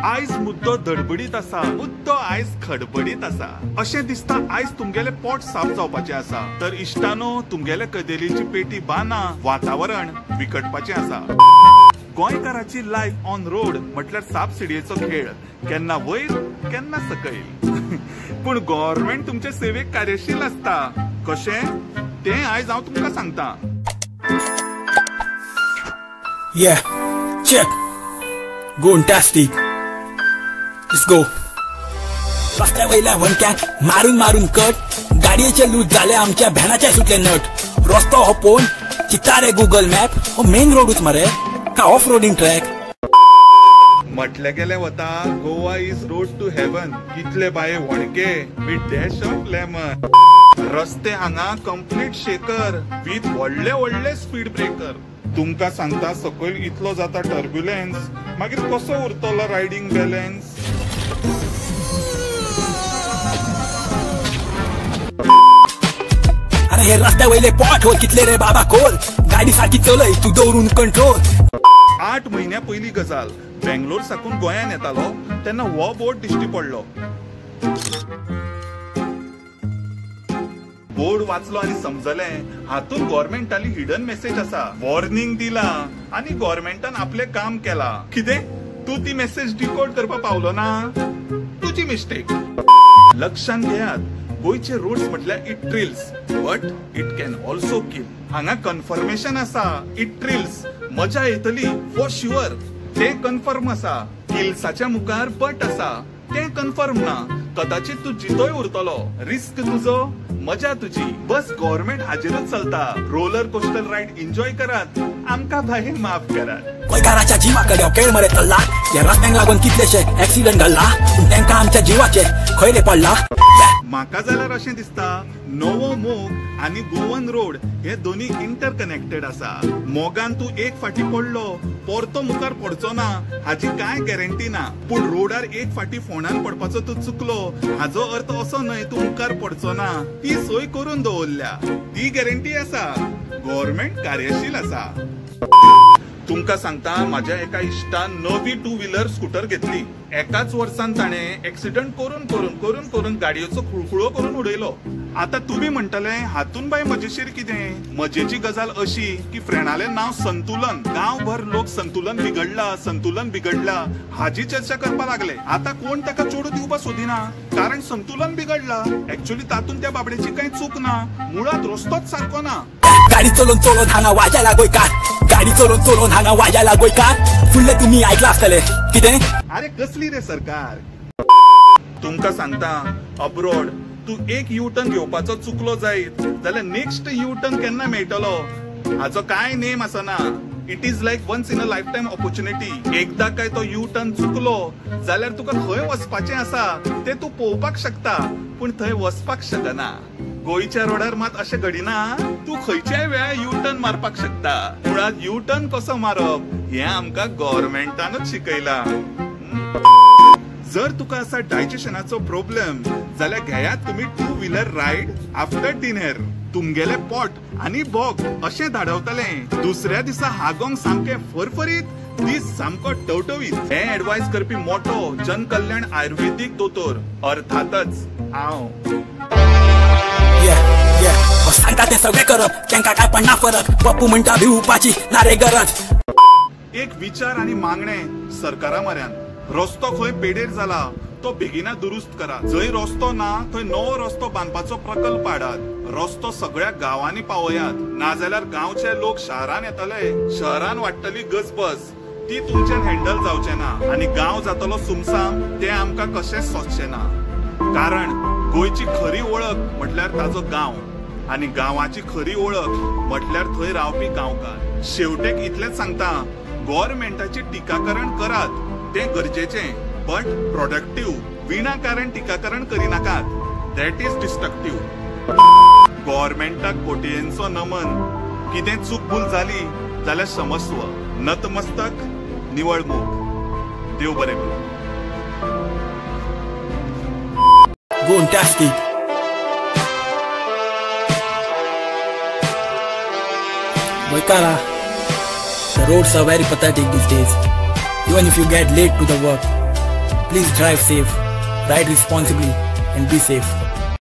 आयज मुद्दो धडबडीत आसा, मुद्दो आयज खडबडीत आसा. अशें दिसता आयज तुमगेले पोट साफ जावपाचें आसा. तर इश्टानो, तुमगेले कदेलीची पेटी बांदा, वातावरण विकटपाचें आसा. गोंयकाराची लायफ ऑन रोड म्हटल्यार सापसिडयेचो खेळ. केन्ना वयर केन्ना सकयल. पूण गव्हर्नमेंट तुमचे सेवेक कार्यशील आसता. कशें तें आयज हांव तुमकां सांगता. Yeah, check. Fantastic. Let's go. रस्त्या वयल्या वणक्यांक मारून मारून कट. गाडयेचे लूज जाले आमच्या भॅनाचे सुटले नट. रस्तो हो पोवन चित्ता रे गुगल मॅप. हो मेन रोडूच मरे का ऑफ रोडिंग ट्रॅक. म्हटले गेले वता Goa is road to heaven. कितले बाये वणके विथ डॅश ऑफ लेमन. रस्ते हांगा कंप्लीट शेकर विथ व्हडले व्हडले स्पीड ब्रेकर. तुमकां सांगता सकयल इतलो जाता टर्ब्युलन्स, मागीर कसो उरतलो रायडिंग बॅलन्स. अरे हे रस्त्या वयले पॉट हो कितले रे बाबा खोल. गाडी सारखी चलय तू दवरून कंट्रोल. 8 म्हयन्या पयली गजाल. बेंगलोर साकून गोंयान येतालो तेन्ना हो बोर्ड दिश्टी पडलो. बोर्ड वाचलो आनी समजलें हातून गव्हर्नमेंटाली हिडन मेसेज आसा. वॉर्निंग दिला आनी गव्हर्नमेंटान आपले काम केला. कितें तू ती मेसेज डिकोड करपाक पावलो ना? तुजी मिस्टेक. लक्षांत घेयात, गोंयचे रोड्स म्हटल्यार it thrills but it can also किल. हांगा कन्फर्मेशन आसा. इट थ्रिल्स मजा येतली फॉर शुअर, तें कन्फर्म आसा. किल्साच्या मुखार बट आसा, तें कन्फर्म ना. कदाचित तू जितोय उरतलो. रिस्क तुजो, मजा तुजी. बस गव्हर्नमेंट हाजेरूच चलता. रोलर कोस्टर रायड एन्जॉय करात, आमकां भायर माफ करात. गोंयकाराच्या जिवाकडे हो खेळ मरे चल्ला. या रस्त्यांक लागून कितलेशे ऍक्सिडेंट घडला, पूण तांकां आमच्या जिवाचे खंय रे पडला. म्हाका जाल्यार अशें दिसता नवो मोग आनी गोवन रोड हे दोन्ही इंटरकनेक्टेड आसा. मोगान तू एक फाटी पडलो परतो मुखार पडचो ना हाची काय गॅरंटी ना. पूण रोडार एक फाटी फोंडान पडपाचो तू चुकलो हाचो अर्थ असो न्हय तू मुखार पडचो ना. ती सोय करून दवरल्या, ती गॅरंटी आसा. गव्हर्नमेंट कार्यशील आसा. तुमकां सांगता, म्हाज्या एका इश्टान नवी 2 व्हीलर स्कूटर घेतली. एकाच वर्सान ताणें एक्सिडंट करून करून करून करून गाडयेचो खुळखुळो करून उडयलो. आता तुम्ही म्हणटले हातून बाय मजेशीर कितें? मजेची गजाल अशी की फ्रेंडाले नाव संतुलन. गांवभर लोक संतुलन बिघडला हाजी चर्चा करपा लागले. आता कोण ताका चोडू दिवपा सोदिना, कारण संतुलन बिघडला. एक्चुअली तातून त्या बाबड्याची काही चूक ना, मुळात रस्तोच सारको ना. गाडी चलोवन हांगा वाजायला गोंयकार. गाडी चलोवन हांगा वाजायला गोंयकार. फुडले तुम्ही ऐकला आसतले कितें? अरे कसली रे सरकार. तुमकां सांगता, अब्रॉड तू एक यू टर्न घेवपाचो चुकलो जायत जाल्यार नेक्स्ट यू टर्न केन्ना मेळटलो हाचो काय नेम आसना. It is like once in a lifetime opportunity. एकदा काय तो यू टर्न चुकलो जाल्यार तुका खंय वचपाचें आसा ते तू पळोवपाक शकता, पूण थंय वचपाक शकना. गोंयच्या रोडार मात अशें घडिना. तू खंयच्याय वेळार यू टर्न मारपाक शकता. मुळात यू टर्न कसो मारप हें आमकां गव्हर्नमेंटानूच शिकयला. जर तुका असा डायजेशनाचो प्रॉब्लेम जाल्यार घेयात तुम्ही 2 व्हीलर रायड आफ्टर डिनर. तुमगेले पोट आनी भोग अशें धाडवतले. दुसऱ्या दिसा हागोंक सामके फरफरीत, दीस सामको टवटवीत. हे एडवायस करपी मोठो जनकल्याण आयुर्वेदीक दोतोर अर्थातच हांव. सांगता ते सगळे करप, तांकां काय पडना फरक. पप्पू म्हणटा भिवपाची ना रे गरज. एक विचार आनी मागणे सरकारा म्हऱ्यान. रस्तो खंय पेडेर जाला तो बेगिना दुरुस्त करा. जंय रस्तो ना थंय नवो रस्तो बांदपाचो प्रकल्प हाडात. रस्तो सगळ्या गावांनी पावयात, नाजाल्यार गांवचे लोक शहरान येतले. शहरान वाडटली गजबज, ती तुमच्यान हँडल जावचे ना आनी गांव जातलो सुमसाम, ते आमकां कशेंच सोंसचें ना. कारण गोंयची खरी वळख म्हटल्यार ताचो गांव आनी गांवाची खरी वळख म्हटल्यार थंय रावपी गांवकार. शेवटेक इतलेंच सांगता, गव्हर्नमेंटाची टिकाकरण करात ते गरजेचें, बट प्रोडक्टिव्ह. विनाकारण टिकाकरण करिनाकात, दॅट इज डिस्ट्रक्टिव्ह. गव्हर्नमेंटाक कोटयेंचो नमन. कितें चूक भूल जाली जाल्यार क्षमस्व. नतमस्तक, निवळ मूग. देव बरें करूं. Fantastic. Goikara, the roads are very pathetic these days. Even if you get late to the work, Please drive safe, ride responsibly, and be safe.